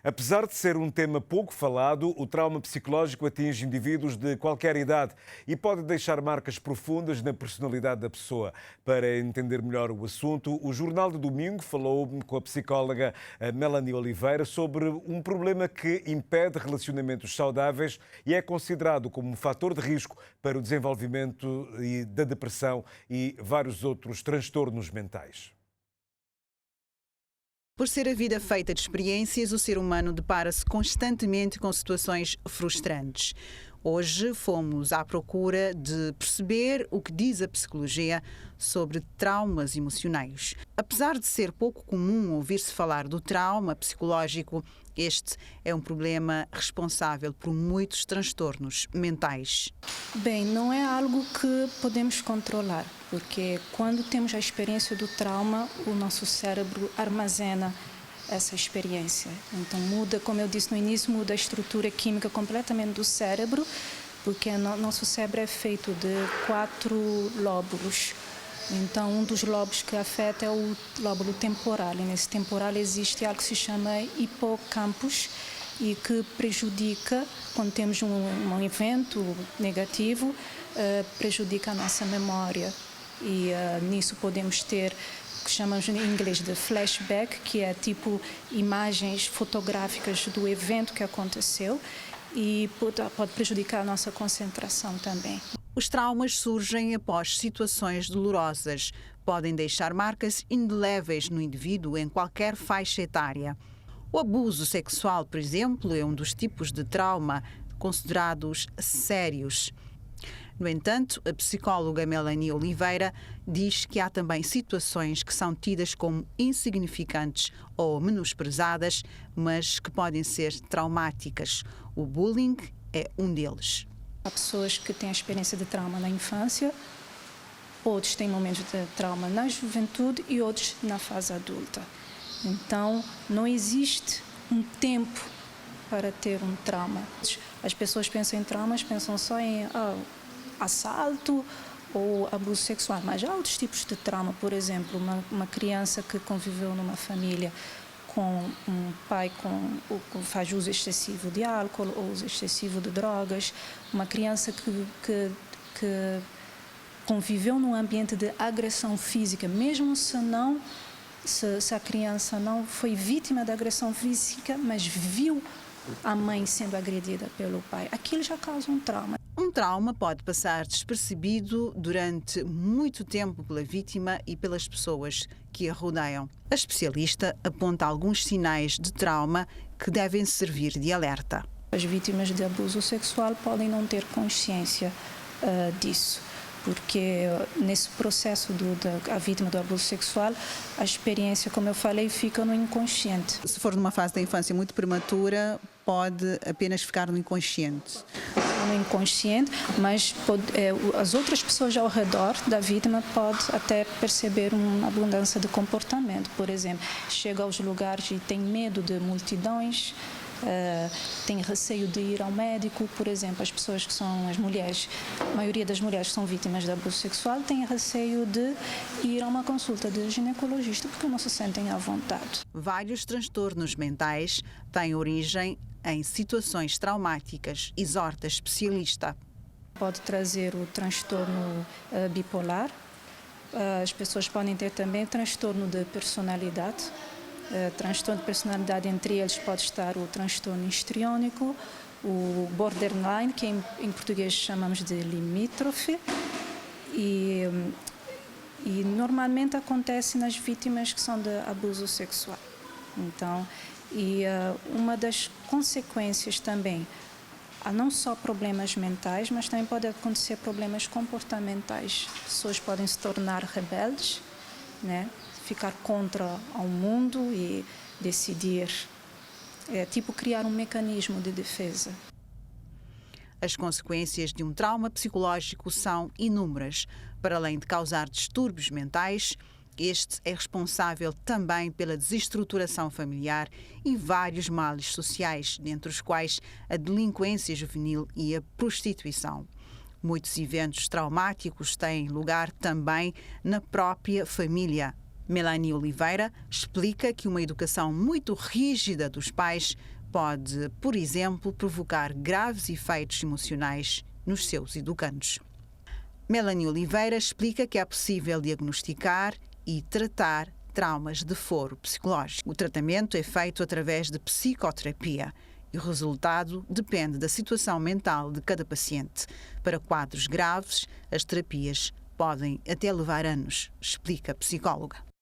Apesar de ser um tema pouco falado, o trauma psicológico atinge indivíduos de qualquer idade e pode deixar marcas profundas na personalidade da pessoa. Para entender melhor o assunto, o Jornal de Domingo falou com a psicóloga Melanie Oliveira sobre um problema que impede relacionamentos saudáveis e é considerado como um fator de risco para o desenvolvimento da depressão e vários outros transtornos mentais. Por ser a vida feita de experiências, o ser humano depara-se constantemente com situações frustrantes. Hoje fomos à procura de perceber o que diz a psicologia sobre traumas emocionais. Apesar de ser pouco comum ouvir-se falar do trauma psicológico, este é um problema responsável por muitos transtornos mentais. Bem, não é algo que podemos controlar, porque quando temos a experiência do trauma, o nosso cérebro armazena essa experiência. Então muda, como eu disse no início, muda a estrutura química completamente do cérebro, porque nosso cérebro é feito de 4 lóbulos. Então um dos lóbulos que afeta é o lóbulo temporal. E nesse temporal existe algo que se chama hipocampus e que prejudica, quando temos um evento negativo, prejudica a nossa memória. E nisso podemos ter que chamamos em inglês de flashback, que é tipo imagens fotográficas do evento que aconteceu e pode prejudicar a nossa concentração também. Os traumas surgem após situações dolorosas. Podem deixar marcas indeléveis no indivíduo em qualquer faixa etária. O abuso sexual, por exemplo, é um dos tipos de trauma considerados sérios. No entanto, a psicóloga Melanie Oliveira diz que há também situações que são tidas como insignificantes ou menosprezadas, mas que podem ser traumáticas. O bullying é um deles. Há pessoas que têm a experiência de trauma na infância, outros têm momentos de trauma na juventude e outros na fase adulta. Então, não existe um tempo para ter um trauma. As pessoas pensam em traumas, pensam só em assalto ou abuso sexual, mas há outros tipos de trauma. Por exemplo, uma criança que conviveu numa família com um pai que faz uso excessivo de álcool ou uso excessivo de drogas, uma criança que conviveu num ambiente de agressão física, mesmo se a criança não foi vítima da agressão física, mas viu a mãe sendo agredida pelo pai, aquilo já causa um trauma. Um trauma pode passar despercebido durante muito tempo pela vítima e pelas pessoas que a rodeiam. A especialista aponta alguns sinais de trauma que devem servir de alerta. As vítimas de abuso sexual podem não ter consciência disso, porque nesse processo da vítima do abuso sexual, a experiência, como eu falei, fica no inconsciente. Se for numa fase da infância muito prematura, pode apenas ficar no inconsciente. No inconsciente, mas as outras pessoas ao redor da vítima podem até perceber uma abundância de comportamento. Por exemplo, chega aos lugares e tem medo de multidões, tem receio de ir ao médico. Por exemplo, as pessoas que são as mulheres, a maioria das mulheres que são vítimas de abuso sexual têm receio de ir a uma consulta de ginecologista porque não se sentem à vontade. Vários transtornos mentais têm origem em situações traumáticas, exorta a especialista. Pode trazer o transtorno bipolar. As pessoas podem ter também transtorno de personalidade. Transtorno de personalidade, entre eles pode estar o transtorno histriônico, o borderline, que em português chamamos de limítrofe, e normalmente acontece nas vítimas que são de abuso sexual. Então, uma das consequências também, há não só problemas mentais, mas também pode acontecer problemas comportamentais. As pessoas podem se tornar rebeldes, né? Ficar contra ao mundo e decidir, criar um mecanismo de defesa. As consequências de um trauma psicológico são inúmeras. Para além de causar distúrbios mentais, este é responsável também pela desestruturação familiar e vários males sociais, dentre os quais a delinquência juvenil e a prostituição. Muitos eventos traumáticos têm lugar também na própria família. Melanie Oliveira explica que uma educação muito rígida dos pais pode, por exemplo, provocar graves efeitos emocionais nos seus educandos. Melanie Oliveira explica que é possível diagnosticar e tratar traumas de foro psicológico. O tratamento é feito através de psicoterapia e o resultado depende da situação mental de cada paciente. Para quadros graves, as terapias podem até levar anos, explica a psicóloga.